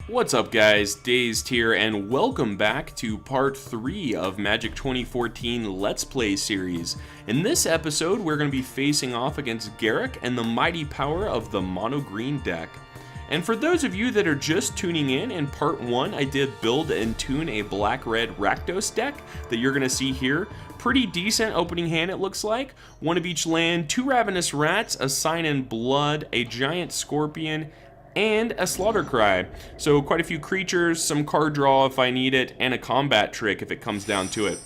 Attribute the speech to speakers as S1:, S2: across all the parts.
S1: What's up guys, Dazed here, and welcome back to part 3 of Magic 2014 Let's Play series. In this episode, we're going to be facing off against Garruk and the mighty power of the mono green deck. And for those of you that are just tuning in part 1, I did build and tune a black-red Rakdos deck that you're going to see here. Pretty decent opening hand it looks like. One of each land, 2 Ravenous Rats, a Sign in Blood, a Giant Scorpion, and a Slaughter Cry. So quite a few creatures, some card draw if I need it, and a combat trick if it comes down to it.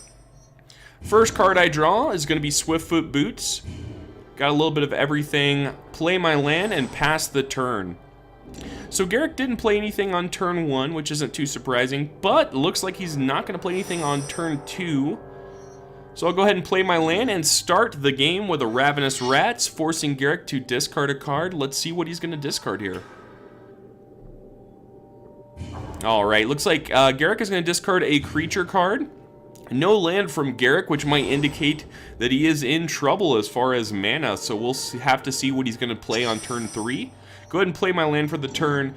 S1: First card I draw is going to be Swiftfoot Boots. Got a little bit of everything. Play my land and pass the turn. So Garruk didn't play anything on turn 1, which isn't too surprising, but looks like he's not going to play anything on turn 2. So I'll go ahead and play my land and start the game with a Ravenous Rats, forcing Garruk to discard a card. Let's see what he's going to discard here. Alright, looks like Garruk is going to discard a creature card. No land from Garruk, which might indicate that he is in trouble as far as mana, so we'll have to see what he's going to play on turn 3. Go ahead and play my land for the turn.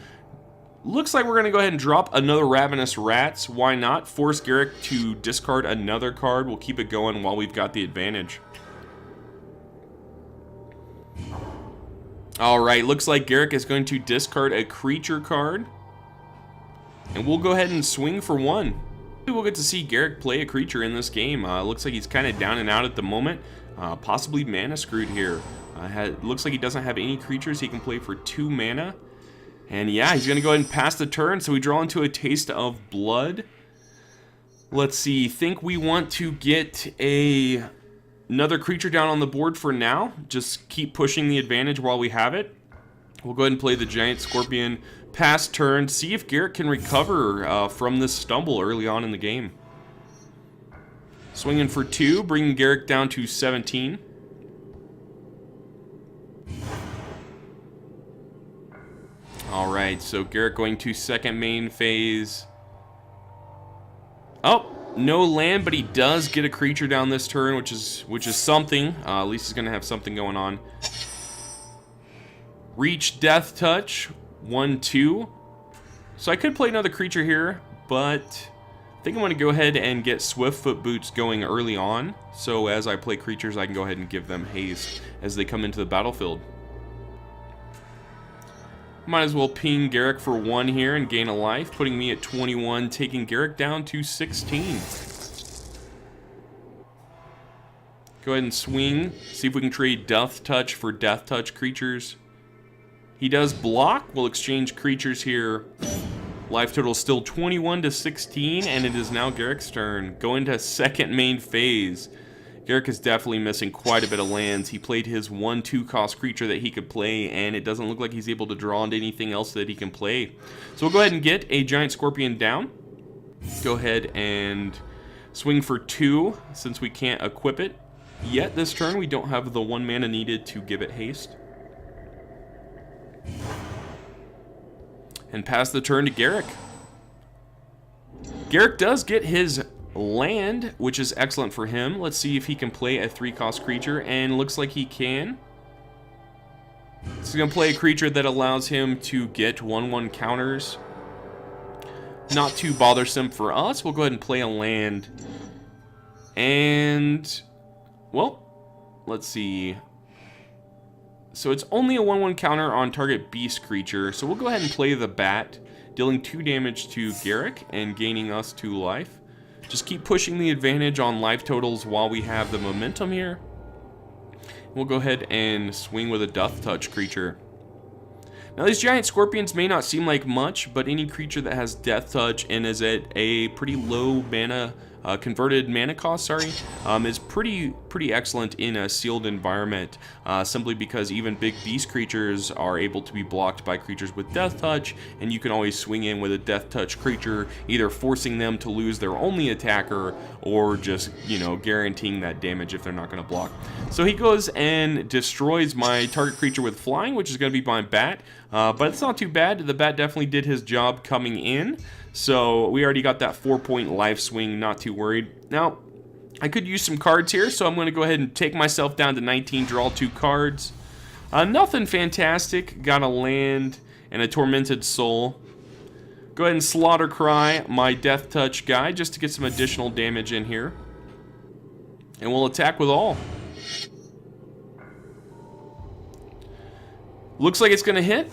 S1: Looks like we're going to go ahead and drop another Ravenous Rats. Why not? Force Garruk to discard another card. We'll keep it going while we've got the advantage. Alright, looks like Garruk is going to discard a creature card. And we'll go ahead and swing for 1. We'll get to see Garruk play a creature in this game. Looks like he's kind of down and out at the moment. Possibly mana screwed here. Looks like he doesn't have any creatures he can play for 2 mana. And yeah, he's going to go ahead and pass the turn. So we draw into a Taste of Blood. Let's see. Think we want to get another creature down on the board for now. Just keep pushing the advantage while we have it. We'll go ahead and play the Giant Scorpion. Pass turn, see if Garruk can recover from this stumble early on in the game. Swinging for 2, bringing Garruk down to 17. Alright, so Garruk going to second main phase. Oh, no land, but he does get a creature down this turn, which is something. At least he's going to have something going on. Reach, Death Touch. 1-2. So I could play another creature here, but I think I'm going to go ahead and get Swiftfoot Boots going early on. So as I play creatures, I can go ahead and give them haste as they come into the battlefield. Might as well ping Garruk for 1 here and gain a life, putting me at 21, taking Garruk down to 16. Go ahead and swing, see if we can trade Death Touch for Death Touch creatures. He does block. We'll exchange creatures here. Life total is still 21 to 16, and it is now Garruk's turn. Going to second main phase. Garruk is definitely missing quite a bit of lands. He played his 1-2 cost creature that he could play, and it doesn't look like he's able to draw into anything else that he can play. So we'll go ahead and get a Giant Scorpion down. Go ahead and swing for 2, since we can't equip it yet this turn. We don't have the 1 mana needed to give it haste. And pass the turn to Garruk. Garruk does get his land, which is excellent for him. Let's see if he can play a 3-cost creature, and looks like he can. So he's going to play a creature that allows him to get 1/1 counters. Not too bothersome for us. We'll go ahead and play a land. And, well, let's see. So it's only a 1/1 counter on target beast creature. So we'll go ahead and play the bat, dealing 2 damage to Garruk and gaining us 2 life. Just keep pushing the advantage on life totals while we have the momentum here. We'll go ahead and swing with a Death Touch creature. Now these Giant Scorpions may not seem like much, but any creature that has Death Touch and is at a pretty low mana converted mana cost, is pretty excellent in a sealed environment, simply because even big beast creatures are able to be blocked by creatures with Death Touch, and you can always swing in with a Death Touch creature, either forcing them to lose their only attacker, or just, guaranteeing that damage if they're not going to block. So he goes and destroys my target creature with flying, which is going to be my bat, but it's not too bad. The bat definitely did his job coming in. So we already got that 4-point life swing, not too worried. Now, I could use some cards here, so I'm going to go ahead and take myself down to 19, draw 2 cards. Nothing fantastic. Got a land and a Tormented Soul. Go Go ahead and Slaughter Cry my Death Touch guy just to get some additional damage in here. And we'll attack with all. Looks like it's going to hit.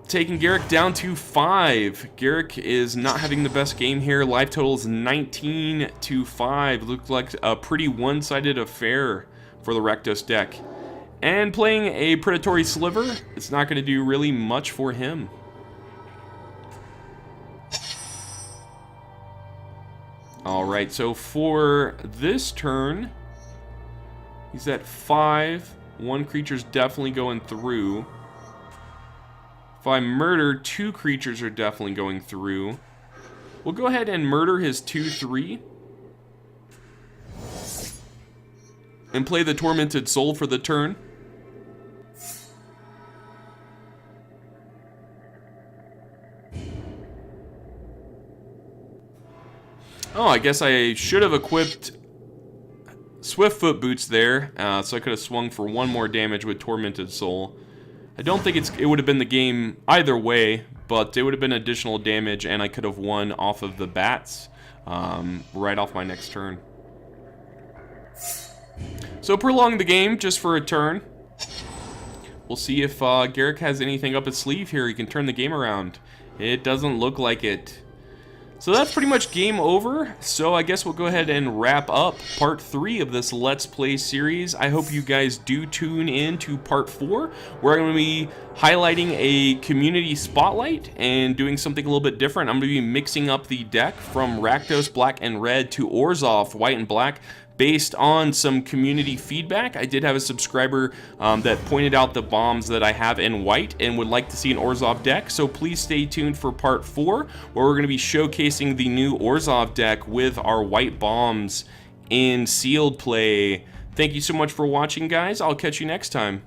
S1: Taking Garruk down to 5. Garruk is not having the best game here. Life total is 19-5. Looked like a pretty one-sided affair for the Rakdos deck. And playing a Predatory Sliver, it's not going to do really much for him. Alright, so for this turn, he's at 5. One creature's definitely going through. If I murder, 2 creatures are definitely going through. We'll go ahead and murder his 2/3. And play the Tormented Soul for the turn. Oh, I guess I should have equipped Swiftfoot Boots there, so I could have swung for 1 more damage with Tormented Soul. I don't think it would have been the game either way, but it would have been additional damage, and I could have won off of the bats right off my next turn. So prolong the game just for a turn. We'll see if Garruk has anything up his sleeve here. He can turn the game around. It doesn't look like it. So that's pretty much game over. So I guess we'll go ahead and wrap up part 3 of this Let's Play series. I hope you guys do tune in to part 4, where I'm going to be highlighting a community spotlight and doing something a little bit different. I'm going to be mixing up the deck from Rakdos Black and Red to Orzhov White and Black, based on some community feedback. I did have a subscriber that pointed out the bombs that I have in white and would like to see an Orzhov deck, so please stay tuned for part 4, where we're going to be showcasing the new Orzhov deck with our white bombs in sealed play. Thank you so much for watching, guys. I'll catch you next time.